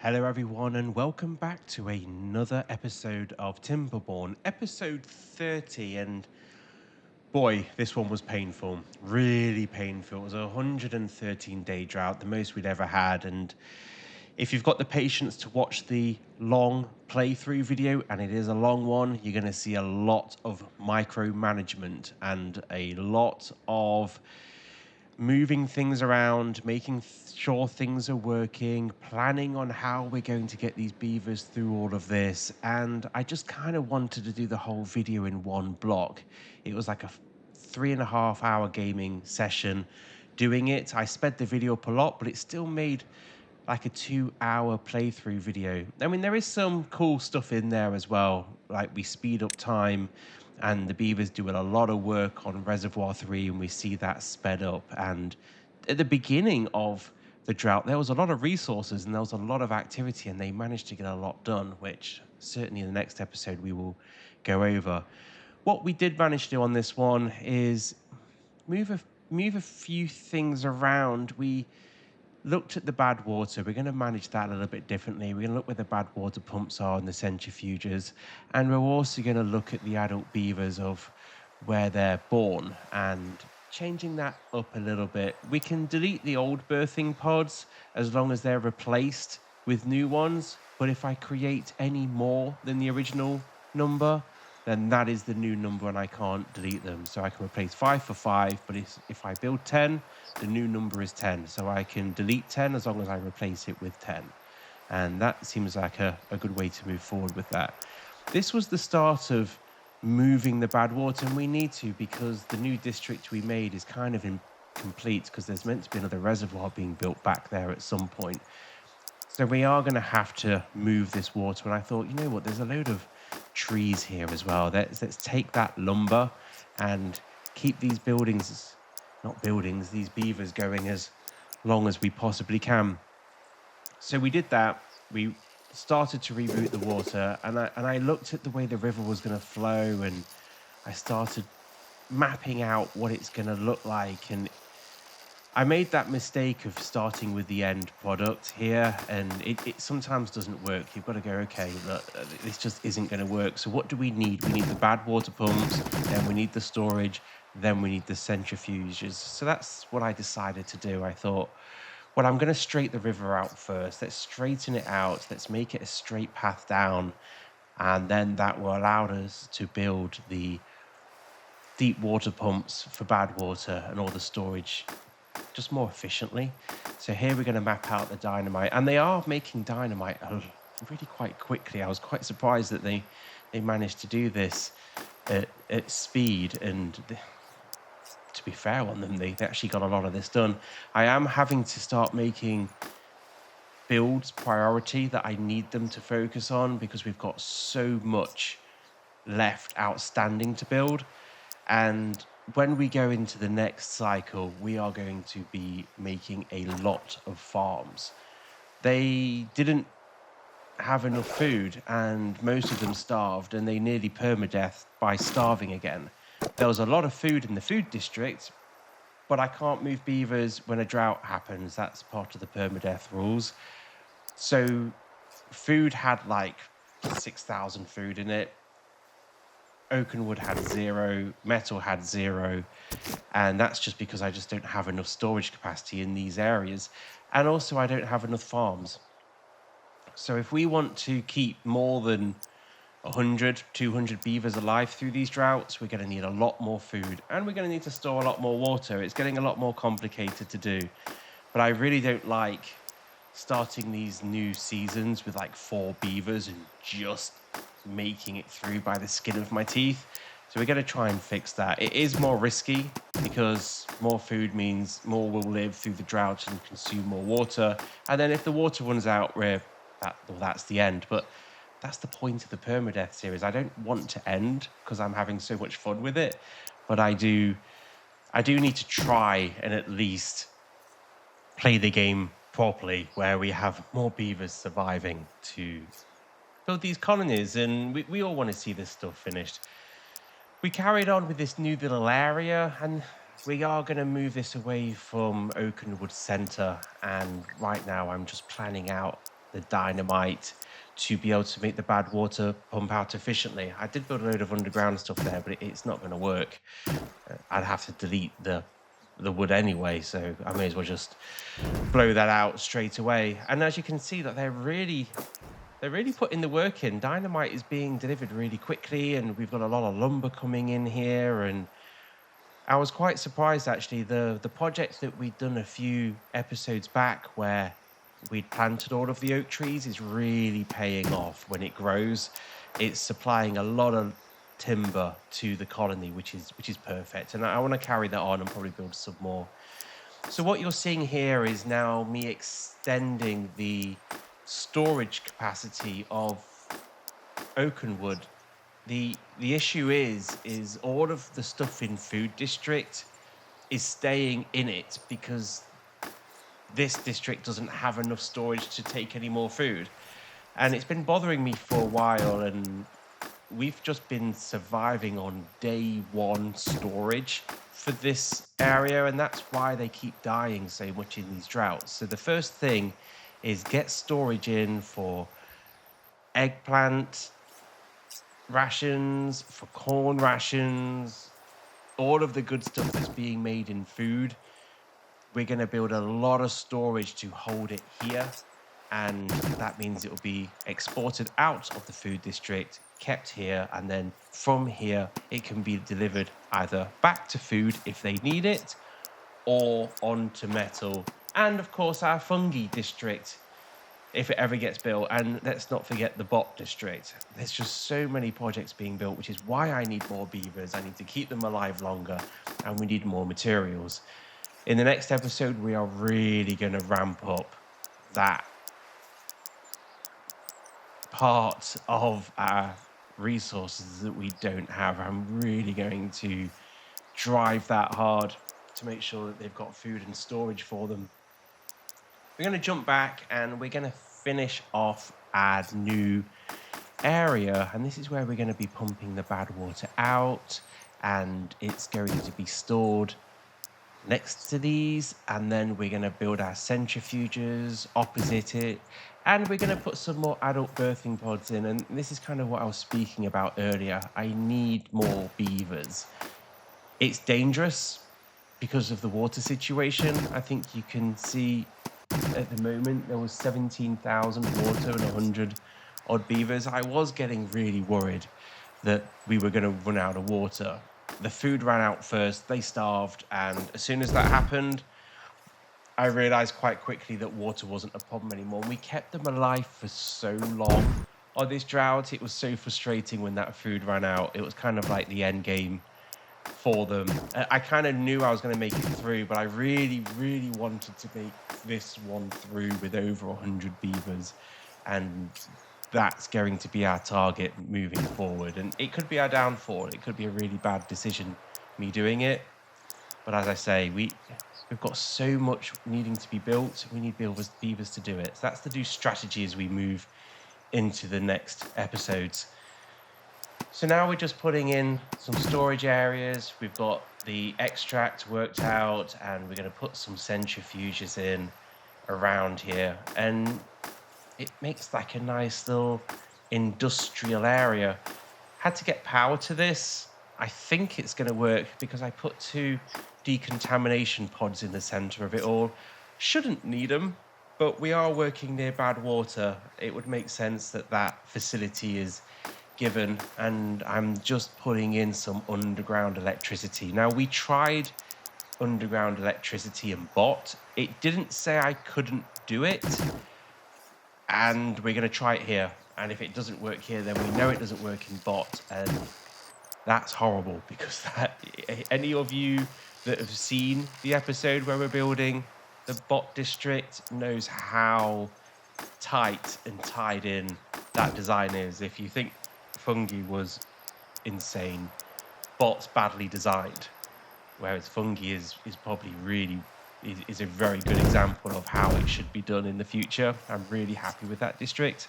Hello everyone and welcome back to another episode of Timberborn, episode 30, and boy, this one was painful, really painful. It was a 113-day drought, the most we'd ever had, and if you've got the patience to watch the long playthrough video, and it is a long one, you're going to see a lot of micromanagement and a lot of moving things around, making sure things are working, planning on how we're going to get these beavers through all of this. And I just kind of wanted to do the whole video in one block. It was like a 3.5 hour gaming session doing it. I sped the video up a lot, but it still made like a 2 hour playthrough video. I mean, there is some cool stuff in there as well. Like we speed up time and the beavers do a lot of work on Reservoir 3 and we see that sped up. And at the beginning of the drought, there was a lot of resources and there was a lot of activity and they managed to get a lot done, which certainly in the next episode we will go over. What we did manage to do on this one is move a few things around. We looked at the Badwater. We're going to manage that a little bit differently. We're going to look where the Badwater pumps are and the centrifuges. And we're also going to look at the adult beavers of where they're born and changing that up a little bit. We can delete the old birthing pods as long as they're replaced with new ones. But if I create any more than the original number, then that is the new number and I can't delete them. So I can replace 5 for 5, but if I build 10, the new number is 10. So I can delete 10 as long as I replace it with 10. And that seems like a good way to move forward with that. This was the start of moving the Badwater, and we need to because the new district we made is kind of incomplete because there's meant to be another reservoir being built back there at some point. So we are going to have to move this water. And I thought, you know what, there's a load of trees here as well. Let's take that lumber and keep these these beavers going as long as we possibly can. So we did that. We started to reroute the water, and I looked at the way the river was going to flow, and I started mapping out what it's going to look like. And I made that mistake of starting with the end product here, and it sometimes doesn't work. You've got to go, okay, look, this just isn't going to work. So what do we need? We need the Badwater pumps, then we need the storage, then we need the centrifuges. So that's what I decided to do. I thought, well, I'm going to straight the river out first. Let's straighten it out. Let's make it a straight path down. And then that will allow us to build the deep water pumps for Badwater and all the storage just more efficiently. So here we're going to map out the dynamite, and they are making dynamite really quite quickly. I was quite surprised that they managed to do this at speed, and to be fair on them, they actually got a lot of this done. I am having to start making builds priority that I need them to focus on because we've got so much left outstanding to build. And when we go into the next cycle, we are going to be making a lot of farms. They didn't have enough food, and most of them starved, and they nearly permadeath by starving again. There was a lot of food in the food district, but I can't move beavers when a drought happens. That's part of the permadeath rules. So food had like 6,000 food in it. Oakenwood had 0, metal had 0, and that's just because I just don't have enough storage capacity in these areas, and also I don't have enough farms. So if we want to keep more than 100, 200 beavers alive through these droughts, we're going to need a lot more food, and we're going to need to store a lot more water. It's getting a lot more complicated to do, but I really don't like starting these new seasons with like 4 beavers and just making it through by the skin of my teeth. So we're going to try and fix that. It is more risky because more food means more will live through the drought and consume more water. And then if the water runs out, that's the end. But that's the point of the permadeath series. I don't want to end because I'm having so much fun with it, but I do need to try and at least play the game properly, where we have more beavers surviving to build these colonies, and we all want to see this stuff finished. We carried on with this new little area, and we are going to move this away from Oakenwood Centre, and right now I'm just planning out the dynamite to be able to make the Badwater pump out efficiently. I did build a load of underground stuff there, but it's not going to work. I'd have to delete the wood anyway, so I may as well just blow that out straight away. And as you can see, that they're really putting the work in. Dynamite is being delivered really quickly, and we've got a lot of lumber coming in here. And I was quite surprised, actually, the project that we'd done a few episodes back where we'd planted all of the oak trees is really paying off when it grows. It's supplying a lot of timber to the colony, which is perfect. And I want to carry that on and probably build some more. So what you're seeing here is now me extending the storage capacity of Oakenwood. The issue is all of the stuff in Food District is staying in it because this district doesn't have enough storage to take any more food. And it's been bothering me for a while, and we've just been surviving on day one storage for this area, and that's why they keep dying so much in these droughts. So the first thing is get storage in for eggplant rations, for corn rations, all of the good stuff that's being made in food. We're going to build a lot of storage to hold it here, and that means it will be exported out of the food district, kept here, and then from here it can be delivered either back to food if they need it, or onto metal, and of course our fungi district if it ever gets built. And let's not forget the bot district. There's just so many projects being built, which is why I need more beavers. I need to keep them alive longer, and we need more materials. In the next episode, we are really going to ramp up that part of our resources that we don't have. I'm really going to drive that hard to make sure that they've got food and storage for them. We're going to jump back and we're going to finish off our new area. And this is where we're going to be pumping the Badwater out, and it's going to be stored next to these, and then we're going to build our centrifuges opposite it, and we're going to put some more adult birthing pods in. And this is kind of what I was speaking about earlier. I need more beavers. It's dangerous because of the water situation. I think you can see at the moment there was 17,000 water and 100 odd beavers. I was getting really worried that we were going to run out of water. The food ran out first, they starved, and as soon as that happened, I realized quite quickly that water wasn't a problem anymore. We kept them alive for so long on this drought. It was so frustrating when that food ran out. It was kind of like the end game for them. I kind of knew I was going to make it through, but I really, really wanted to make this one through with over 100 beavers, and that's going to be our target moving forward. And it could be our downfall. It could be a really bad decision, me doing it. But as I say, we've got so much needing to be built. We need beavers to do it. So that's the new strategy as we move into the next episodes. So now we're just putting in some storage areas. We've got the extract worked out, and we're going to put some centrifuges in around here. And it makes like a nice little industrial area. Had to get power to this. I think it's going to work because I put 2 decontamination pods in the center of it all. Shouldn't need them, but we are working near Badwater. It would make sense that that facility is given, and I'm just putting in some underground electricity. Now, we tried underground electricity in bot. It didn't say I couldn't do it, and we're going to try it here. And if it doesn't work here, then we know it doesn't work in bot, and that's horrible, because any of you that have seen the episode where we're building the bot district knows how tight and tied in that design is. If you think fungi was insane, bot's badly designed, whereas fungi is probably really is a very good example of how it should be done in the future. I'm really happy with that district.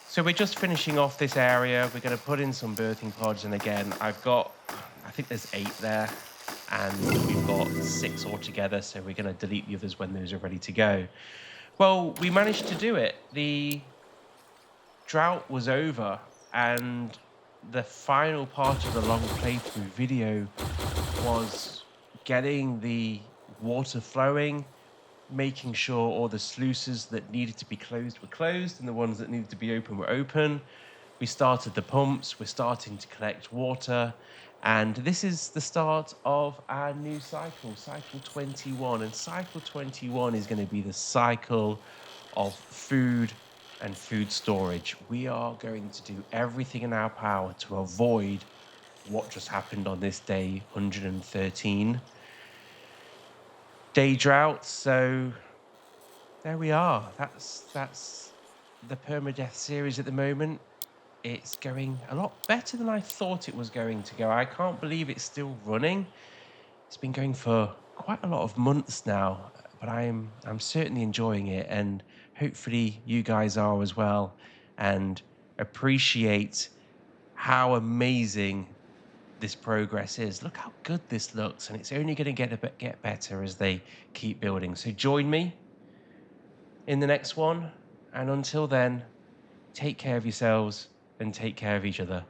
So we're just finishing off this area. We're going to put in some birthing pods, and again, I think there's 8 there, and we've got 6 altogether, so we're going to delete the others when those are ready to go. Well, we managed to do it. The drought was over, and the final part of the long playthrough video was getting the water flowing, making sure all the sluices that needed to be closed were closed and the ones that needed to be open were open. We started the pumps, we're starting to collect water, and this is the start of our new cycle, cycle 21. And cycle 21 is going to be the cycle of food and food storage. We are going to do everything in our power to avoid what just happened on this day 113 day drought. So there we are. That's the permadeath series at the moment. It's going a lot better than I thought it was going to go. I can't believe it's still running. It's been going for quite a lot of months now, but I'm certainly enjoying it, and hopefully you guys are as well, and appreciate how amazing this progress is. Look how good this looks, and it's only going to get better as they keep building. So join me in the next one, and until then, take care of yourselves and take care of each other.